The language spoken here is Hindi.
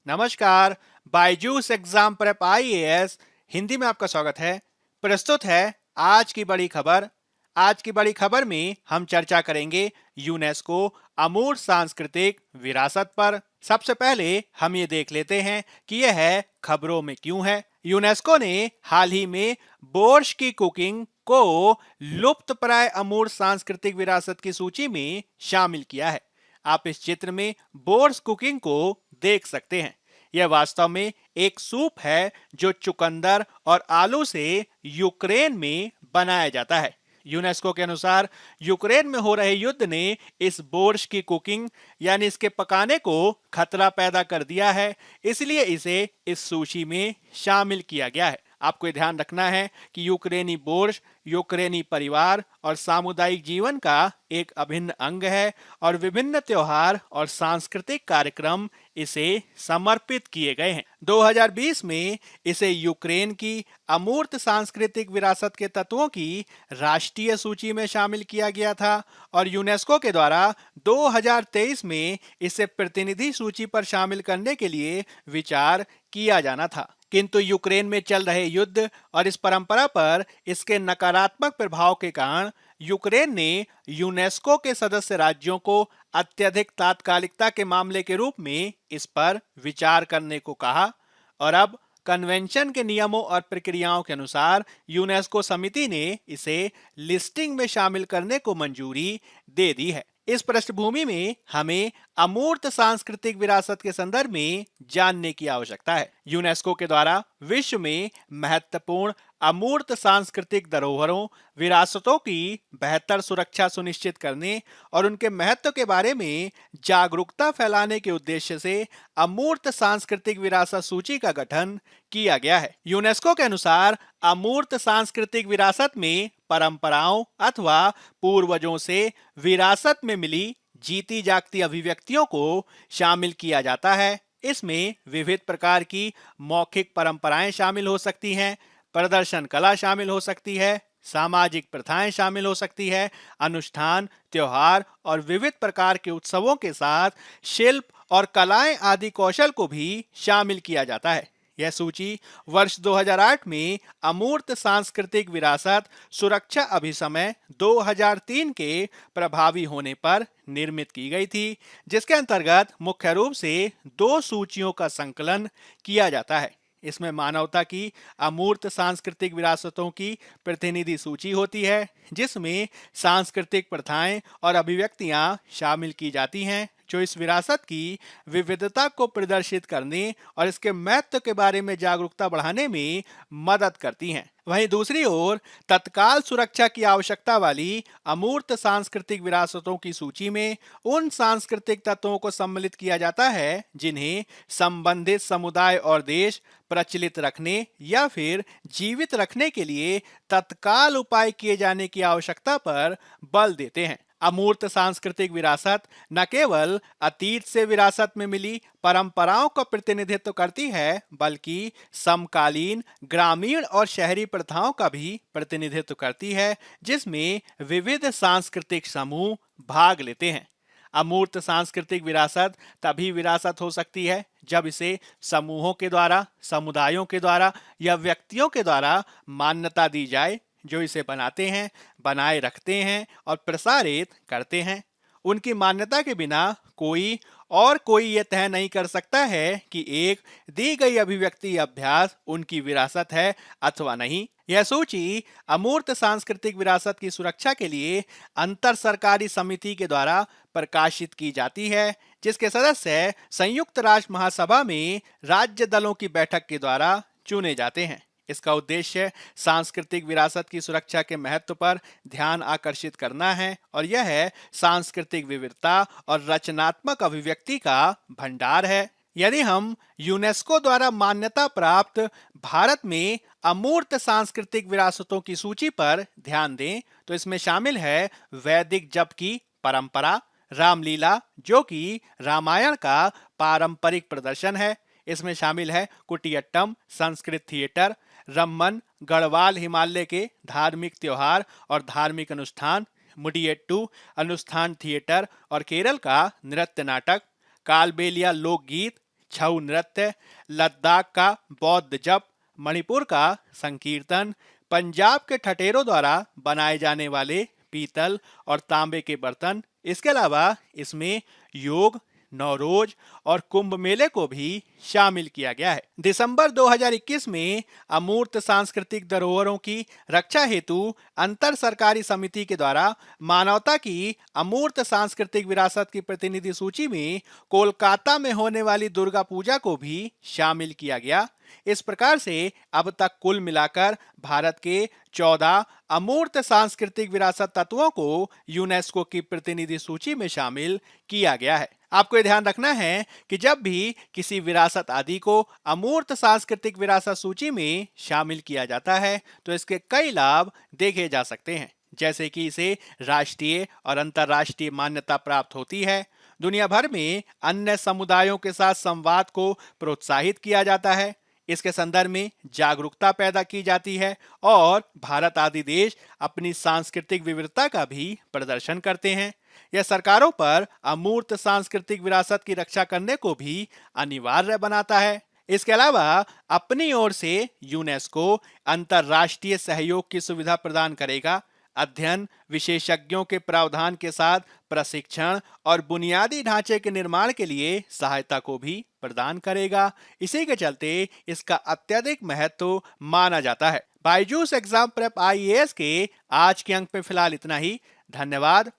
नमस्कार। Byju's exam prep IAS Hindi में आपका स्वागत है। प्रस्तुत है आज की बड़ी खबर। आज की बड़ी खबर में हम चर्चा करेंगे यूनेस्को अमूर्त सांस्कृतिक विरासत पर। सबसे पहले हम ये देख लेते हैं कि यह खबरों में क्यों है। यूनेस्को ने हाल ही में बोर्श की कुकिंग को लुप्तप्राय अमूर्त सांस्कृतिक विरासत की सूची में शामिल किया है। आप इस चित्र में बोर्श कुकिंग को देख सकते हैं। यह वास्तव में एक सूप है जो चुकंदर और आलू से यूक्रेन में बनाया जाता है। यूनेस्को के अनुसार यूक्रेन में हो रहे युद्ध ने इस बोर्श की कुकिंग यानी इसके पकाने को खतरा पैदा कर दिया है, इसलिए इसे इस सूची में शामिल किया गया है। आपको ध्यान रखना है कि यूक्रेनी बोर्श यूक्रेनी परिवार और सामुदायिक जीवन का एक अभिन्न अंग है और विभिन्न त्योहार और सांस्कृतिक कार्यक्रम इसे समर्पित किए गए हैं। 2020 में इसे यूक्रेन की अमूर्त सांस्कृतिक विरासत के तत्वों की राष्ट्रीय सूची में शामिल किया गया था और यूनेस्को के द्वारा 2023 में इसे प्रतिनिधि सूची पर शामिल करने के लिए विचार किया जाना था। किंतु यूक्रेन में चल रहे युद्ध और इस परंपरा पर इसके नकारात्मक प्रभाव के कारण यूक्रेन ने यूनेस्को के सदस्य राज्यों को अत्यधिक तात्कालिकता के मामले के रूप में इस पर विचार करने को कहा और अब कन्वेंशन के नियमों और प्रक्रियाओं के अनुसार यूनेस्को समिति ने इसे लिस्टिंग में शामिल करने को मंजूरी दे दी है। इस पृष्ठभूमि में हमें अमूर्त सांस्कृतिक विरासत के संदर्भ में जानने की आवश्यकता है। यूनेस्को के द्वारा विश्व में महत्वपूर्ण अमूर्त सांस्कृतिक धरोहरों विरासतों की बेहतर सुरक्षा सुनिश्चित करने और उनके महत्व के बारे में जागरूकता फैलाने के उद्देश्य से अमूर्त सांस्कृतिक विरासत सूची का गठन किया गया है। यूनेस्को के अनुसार अमूर्त सांस्कृतिक विरासत में परंपराओं अथवा पूर्वजों से विरासत में मिली जीती जागती अभिव्यक्तियों को शामिल किया जाता है। इसमें विविध प्रकार की मौखिक परंपराएं शामिल हो सकती हैं, प्रदर्शन कला शामिल हो सकती है, सामाजिक प्रथाएं शामिल हो सकती है, अनुष्ठान, त्योहार और विविध प्रकार के उत्सवों के साथ शिल्प और कलाएं आदि कौशल को भी शामिल किया जाता है। यह सूची वर्ष 2008 में अमूर्त सांस्कृतिक विरासत सुरक्षा अभिसमय 2003 के प्रभावी होने पर निर्मित की गई थी, जिसके अंतर्गत मुख्य रूप से 2 सूचियों का संकलन किया जाता है। इसमें मानवता की अमूर्त सांस्कृतिक विरासतों की प्रतिनिधि सूची होती है, जिसमें सांस्कृतिक प्रथाएं और अभिव्यक्तियां शामिल की जाती हैं जो इस विरासत की विविधता को प्रदर्शित करने और इसके महत्व के बारे में जागरूकता बढ़ाने में मदद करती हैं। वहीं दूसरी ओर तत्काल सुरक्षा की आवश्यकता वाली अमूर्त सांस्कृतिक विरासतों की सूची में उन सांस्कृतिक तत्वों को सम्मिलित किया जाता है जिन्हें संबंधित समुदाय और देश प्रचलित रखने या फिर जीवित रखने के लिए तत्काल उपाय किए जाने की आवश्यकता पर बल देते हैं। अमूर्त सांस्कृतिक विरासत न केवल अतीत से विरासत में मिली परंपराओं का प्रतिनिधित्व करती है, बल्कि समकालीन ग्रामीण और शहरी प्रथाओं का भी प्रतिनिधित्व करती है, जिसमें विविध सांस्कृतिक समूह भाग लेते हैं। अमूर्त सांस्कृतिक विरासत तभी विरासत हो सकती है जब इसे समूहों के द्वारा, समुदायों के द्वारा या व्यक्तियों के द्वारा मान्यता दी जाए जो इसे बनाते हैं, बनाए रखते हैं और प्रसारित करते हैं। उनकी मान्यता के बिना कोई यह तय नहीं कर सकता है कि एक दी गई अभिव्यक्ति अभ्यास उनकी विरासत है अथवा नहीं। यह सूची अमूर्त सांस्कृतिक विरासत की सुरक्षा के लिए अंतर सरकारी समिति के द्वारा प्रकाशित की जाती है, जिसके सदस्य संयुक्त राष्ट्र महासभा में राज्य दलों की बैठक के द्वारा चुने जाते हैं। इसका उद्देश्य सांस्कृतिक विरासत की सुरक्षा के महत्व पर ध्यान आकर्षित करना है और यह सांस्कृतिक विविधता और रचनात्मक अभिव्यक्ति का भंडार है। यदि हम यूनेस्को द्वारा मान्यता प्राप्त भारत में अमूर्त सांस्कृतिक विरासतों की सूची पर ध्यान दें तो इसमें शामिल है वैदिक जप की परंपरा, रामलीला जो कि रामायण का पारंपरिक प्रदर्शन है। इसमें शामिल है कुटियट्टम संस्कृत थिएटर, रम्मन गढ़वाल हिमालय के धार्मिक त्योहार और धार्मिक अनुष्ठान, मुडियट्टू अनुष्ठान थिएटर और केरल का नृत्य नाटक, कालबेलिया लोकगीत, छऊ नृत्य, लद्दाख का बौद्ध जप, मणिपुर का संकीर्तन, पंजाब के ठटेरों द्वारा बनाए जाने वाले पीतल और तांबे के बर्तन। इसके अलावा इसमें योग, नवरोज और कुंभ मेले को भी शामिल किया गया है। दिसंबर 2021 में अमूर्त सांस्कृतिक धरोहरों की रक्षा हेतु अंतर सरकारी समिति के द्वारा मानवता की अमूर्त सांस्कृतिक विरासत की प्रतिनिधि सूची में कोलकाता में होने वाली दुर्गा पूजा को भी शामिल किया गया। इस प्रकार से अब तक कुल मिलाकर भारत के 14 अमूर्त सांस्कृतिक विरासत तत्वों को यूनेस्को की प्रतिनिधि सूची में शामिल किया गया है। आपको ध्यान रखना है कि जब भी किसी विरासत आदि को अमूर्त सांस्कृतिक विरासत सूची में शामिल किया जाता है तो इसके कई लाभ देखे जा सकते हैं, जैसे कि इसे राष्ट्रीय और अंतर्राष्ट्रीय मान्यता प्राप्त होती है, दुनिया भर में अन्य समुदायों के साथ संवाद को प्रोत्साहित किया जाता है, इसके संदर्भ में जागरूकता पैदा की जाती है और भारत आदि देश अपनी सांस्कृतिक विविधता का भी प्रदर्शन करते हैं। यह सरकारों पर अमूर्त सांस्कृतिक विरासत की रक्षा करने को भी अनिवार्य बनाता है। इसके अलावा अपनी ओर से यूनेस्को अंतर्राष्ट्रीय सहयोग की सुविधा प्रदान करेगा, अध्ययन, विशेषज्ञों के प्रावधान के साथ प्रशिक्षण और बुनियादी ढांचे के निर्माण के लिए सहायता को भी प्रदान करेगा। इसी के चलते इसका अत्यधिक महत्व माना जाता है। बायजूस एग्जाम प्रेप आईएएस के आज के अंक में फिलहाल इतना ही। धन्यवाद।